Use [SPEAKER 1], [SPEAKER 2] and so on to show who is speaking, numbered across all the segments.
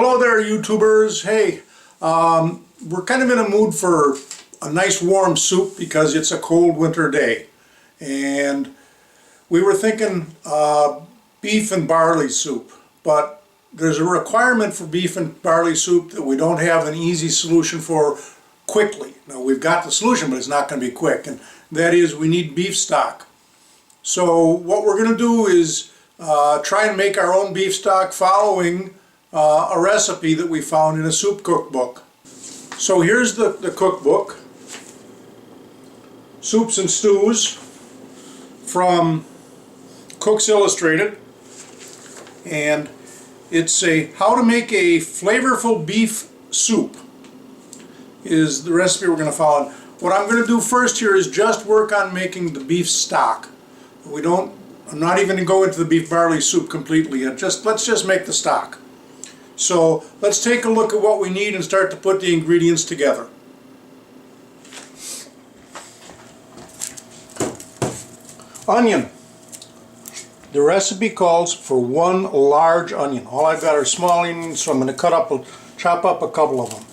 [SPEAKER 1] Hello there, YouTubers. Hey, we're kind of in a mood for a nice warm soup because it's a cold winter day, and we were thinking beef and barley soup, but there's a requirement for beef and barley soup that we don't have an easy solution for quickly. Now, we've got the solution, but it's not going to be quick, and that is we need beef stock. So what we're going to do is try and make our own beef stock following a recipe that we found in a soup cookbook. So here's the cookbook, Soups and Stews from Cook's Illustrated, and it's a how to make a flavorful beef soup is the recipe we're going to follow. What I'm going to do first here is just work on making the beef stock. I'm not even going to go into the beef barley soup completely yet. Let's just make the stock. So let's take a look at what we need and start to put the ingredients together. Onion. The recipe calls for 1 large onion. All I've got are small onions, so I'm going to chop up a couple of them.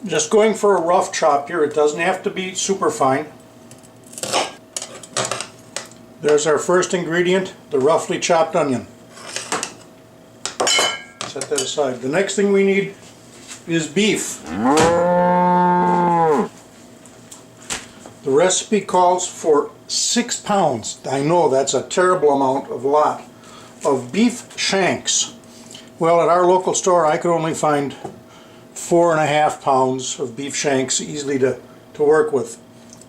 [SPEAKER 1] Just going for a rough chop here. It doesn't have to be super fine. There's our first ingredient, the roughly chopped onion. Set that aside. The next thing we need is beef. The recipe calls for 6 pounds. I know that's a terrible amount, a lot, of beef shanks. Well, at our local store I could only find 4.5 pounds of beef shanks easily to work with.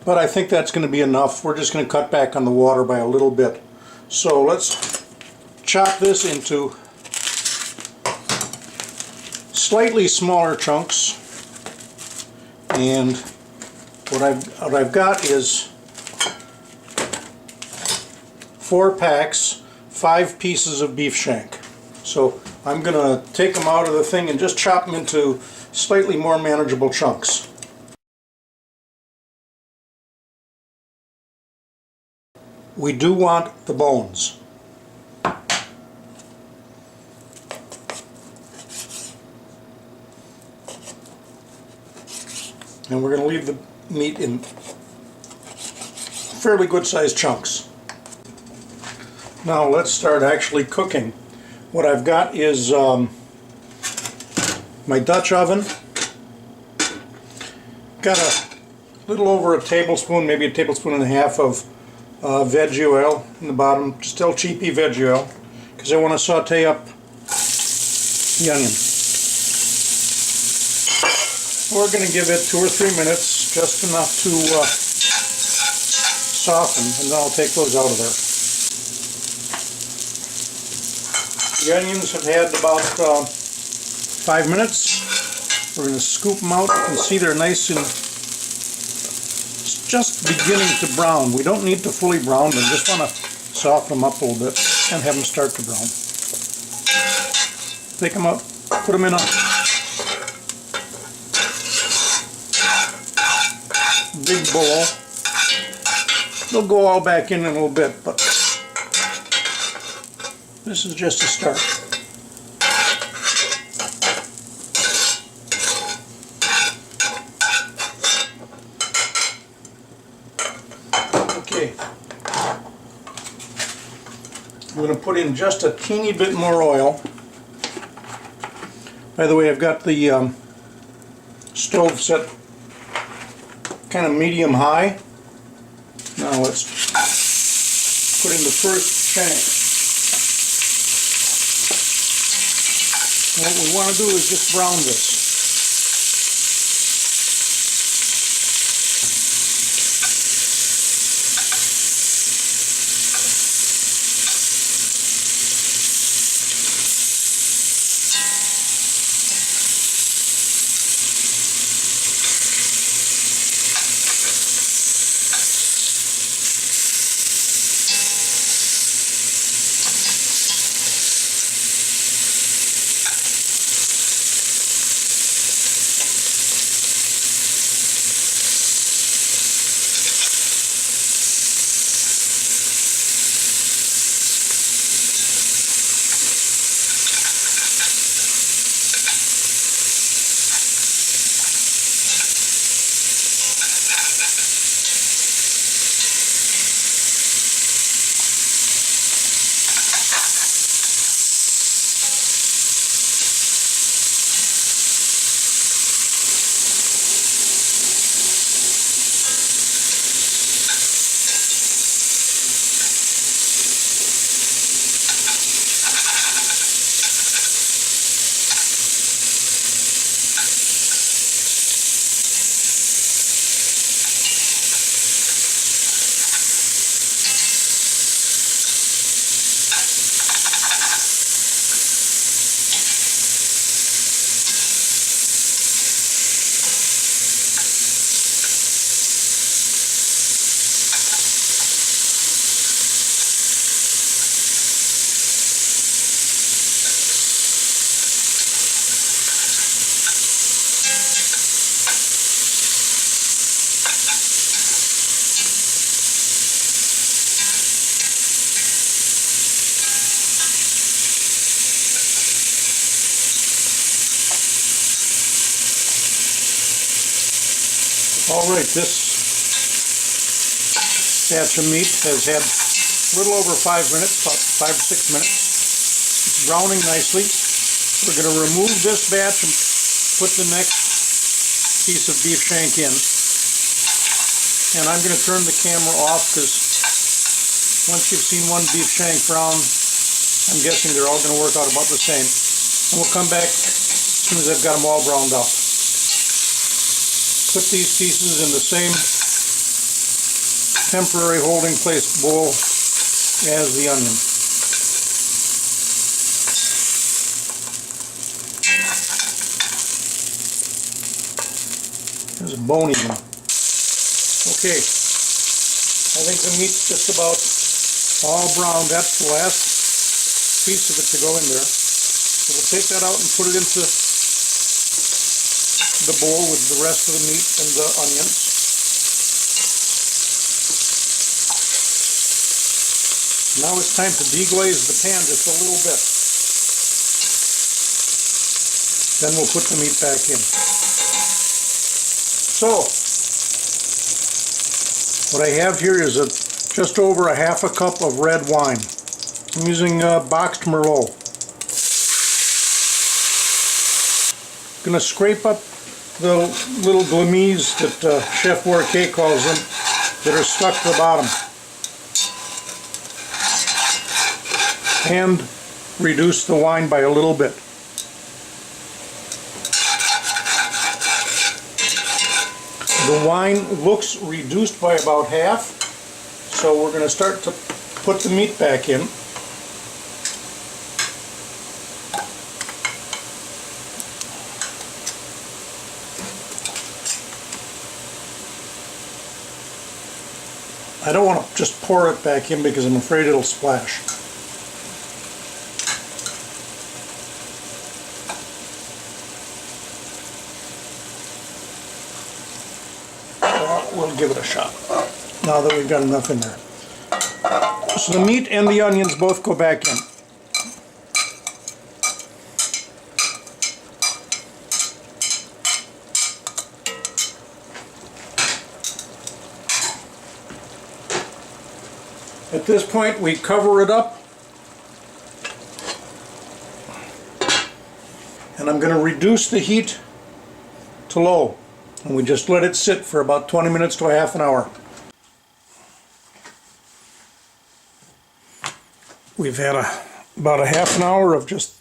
[SPEAKER 1] But I think that's going to be enough. We're just going to cut back on the water by a little bit. So let's chop this into slightly smaller chunks. And what I've got is 4 packs, 5 pieces of beef shank. So I'm going to take them out of the thing and just chop them into slightly more manageable chunks. We do want the bones. And we're going to leave the meat in fairly good sized chunks. Now let's start actually cooking. What I've got is my Dutch oven. Got a little over a tablespoon, maybe a tablespoon and a half of veggie oil in the bottom, still cheapy veggie oil, because I want to saute up the onion. We're going to give it 2 or 3 minutes, just enough to soften, and then I'll take those out of there. The onions have had about 5 minutes. We're going to scoop them out. You can see they're nice and just beginning to brown. We don't need to fully brown them, just want to soften them up a little bit and have them start to brown. Take them out, put them in a big bowl. They'll go all back in a little bit, but this is just a start. Okay, I'm going to put in just a teeny bit more oil. By the way, I've got the stove set kind of medium-high. Now let's put in the first shank. What we want to do is just brown this. Alright, this batch of meat has had a little over 5 minutes, about 5 or 6 minutes. It's browning nicely. We're going to remove this batch and put the next piece of beef shank in. And I'm going to turn the camera off because once you've seen one beef shank brown, I'm guessing they're all going to work out about the same. And we'll come back as soon as I've got them all browned up. Put these pieces in the same temporary holding place bowl as the onion. There's a bone even. Okay, I think the meat's just about all browned. That's the last piece of it to go in there. So we'll take that out and put it into the bowl with the rest of the meat and the onions. Now it's time to deglaze the pan just a little bit. Then we'll put the meat back in. So, what I have here is just over a half a cup of red wine. I'm using boxed Merlot. I'm going to scrape up the little glamis that Chef Warquet calls them that are stuck to the bottom. And reduce the wine by a little bit. The wine looks reduced by about half, so we're going to start to put the meat back in. I don't want to just pour it back in because I'm afraid it'll splash. We'll give it a shot now that we've got enough in there. So the meat and the onions both go back in. At this point we cover it up and I'm going to reduce the heat to low. And we just let it sit for about 20 minutes to a half an hour. We've had about a half an hour of just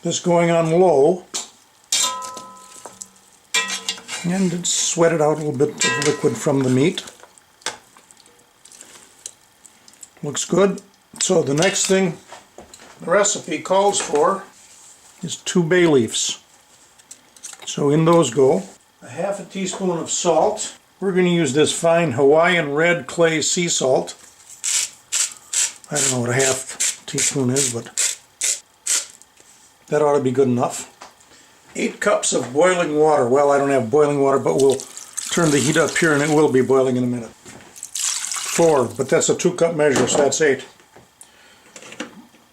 [SPEAKER 1] this going on low. And it's sweated out a little bit of liquid from the meat. Looks good. So the next thing the recipe calls for is 2 bay leaves. So in those go. A half a teaspoon of salt. We're going to use this fine Hawaiian red clay sea salt. I don't know what a half teaspoon is, but that ought to be good enough. 8 cups of boiling water. Well, I don't have boiling water, but we'll turn the heat up here and it will be boiling in a minute. 4, but that's a 2-cup measure, so that's 8.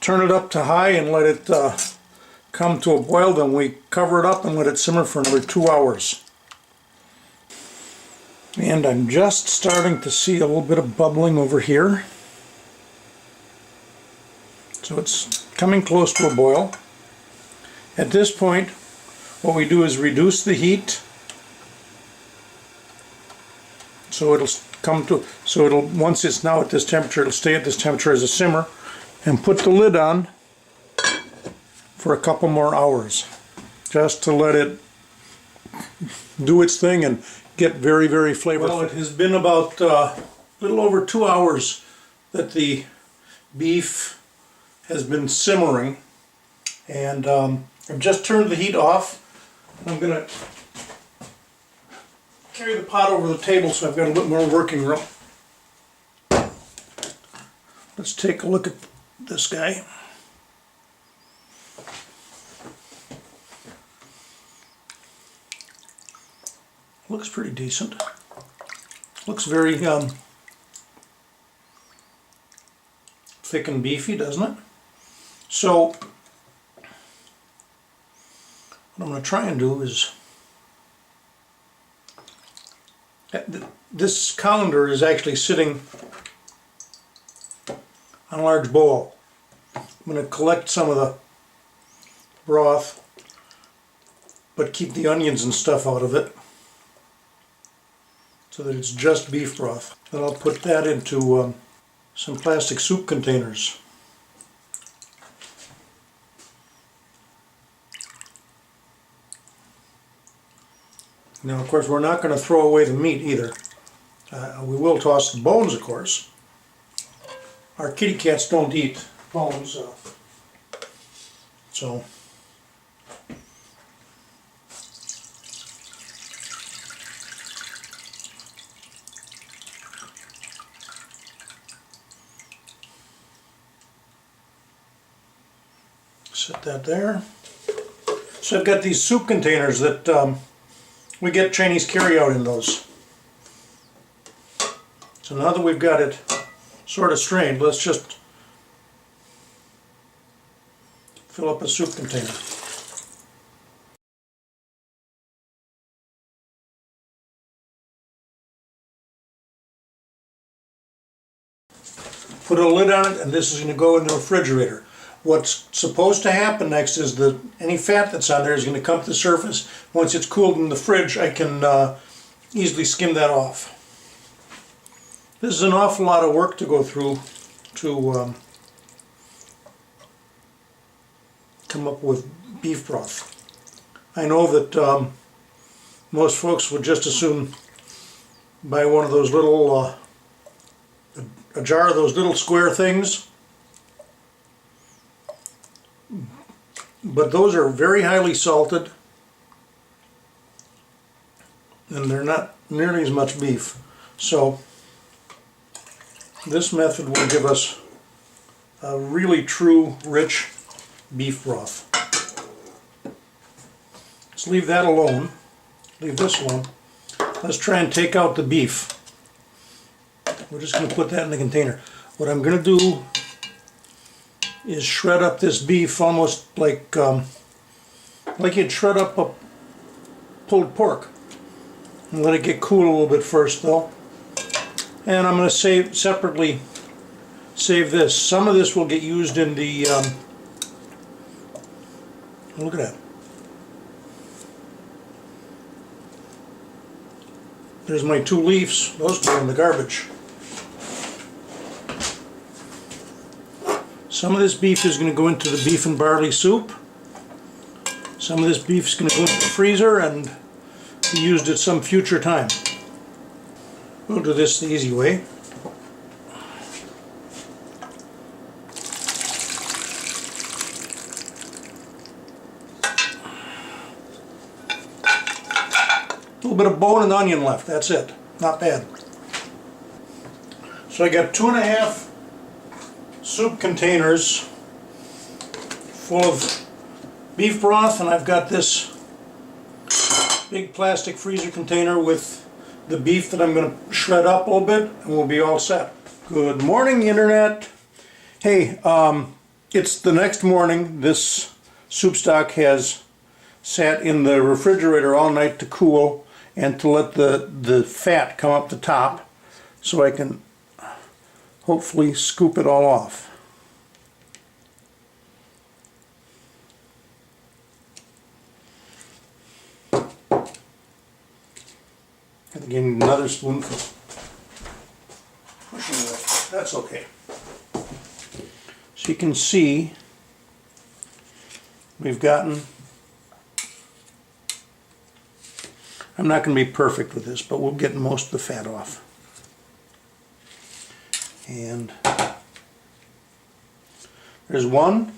[SPEAKER 1] Turn it up to high and let it come to a boil. Then we cover it up and let it simmer for another 2 hours. And I'm just starting to see a little bit of bubbling over here. So it's coming close to a boil. At this point, what we do is reduce the heat. So it'll come to, once it's now at this temperature, it'll stay at this temperature as a simmer. And put the lid on for a couple more hours. Just to let it do its thing and get very, very flavorful. Well, it has been about a little over 2 hours that the beef has been simmering, and I've just turned the heat off. I'm going to carry the pot over the table so I've got a bit more working room. Let's take a look at this guy. Looks pretty decent. Looks very thick and beefy, doesn't it? So what I'm going to try and do is This colander is actually sitting on a large bowl. I'm going to collect some of the broth, but keep the onions and stuff out of it so that it's just beef broth. Then I'll put that into some plastic soup containers. Now, of course, we're not going to throw away the meat either. We will toss the bones, of course. Our kitty cats don't eat bones, so set that there. So I've got these soup containers that we get Chinese carry-out in those. So now that we've got it sort of strained, let's just fill up a soup container. Put a lid on it, and this is going to go in the refrigerator. What's supposed to happen next is that any fat that's on there is going to come to the surface. Once it's cooled in the fridge, I can easily skim that off. This is an awful lot of work to go through to come up with beef broth. I know that most folks would just as soon buy one of those little, a jar of those little square things. But those are very highly salted, and they're not nearly as much beef. So this method will give us a really true, rich beef broth. Let's leave that alone. Leave this alone. Let's try and take out the beef. We're just going to put that in the container. What I'm going to do is shred up this beef almost like you'd shred up a pulled pork. And let it get cool a little bit first though. And I'm going to separately save this. Some of this will get used in the, look at that. There's my 2 leaves. Those go in the garbage. Some of this beef is going to go into the beef and barley soup. Some of this beef is going to go into the freezer and be used at some future time. We'll do this the easy way. A little bit of bone and onion left, that's it. Not bad. So I got 2.5 soup containers full of beef broth, and I've got this big plastic freezer container with the beef that I'm going to shred up a little bit, and we'll be all set. Good morning, Internet. Hey, it's the next morning. This soup stock has sat in the refrigerator all night to cool and to let the fat come up the top so I can hopefully scoop it all off. I think I need another spoonful. Pushing it. That's okay. So you can see we've gotten, I'm not going to be perfect with this, but we'll get most of the fat off. And there's one.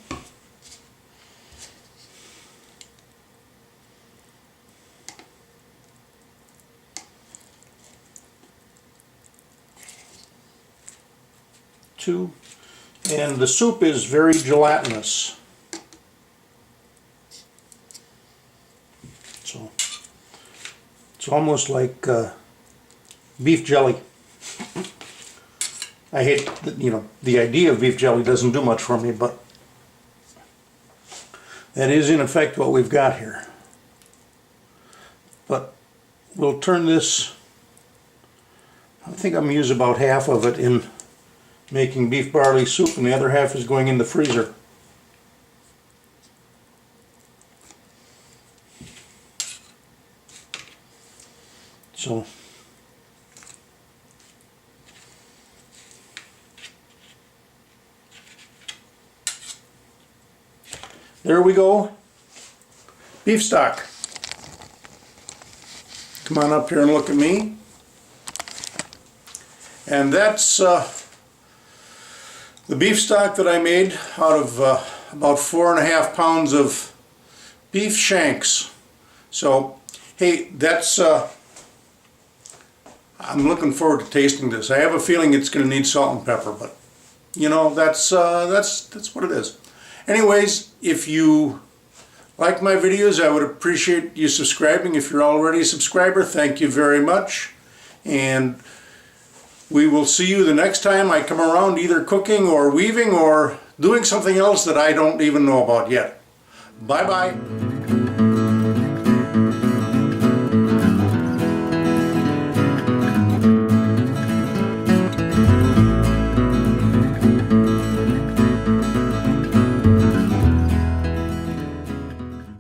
[SPEAKER 1] Two. And the soup is very gelatinous. So it's almost like beef jelly. I hate that, the idea of beef jelly doesn't do much for me, but that is in effect what we've got here. But we'll turn this I think I'm going to use about half of it in making beef barley soup, and the other half is going in the freezer. So there we go. Beef stock. Come on up here and look at me. And that's the beef stock that I made out of about 4.5 pounds of beef shanks. So, hey, that's I'm looking forward to tasting this. I have a feeling it's going to need salt and pepper, but you know, that's what it is. Anyways, if you like my videos, I would appreciate you subscribing. If you're already a subscriber, thank you very much. And we will see you the next time I come around, either cooking or weaving or doing something else that I don't even know about yet. Bye-bye.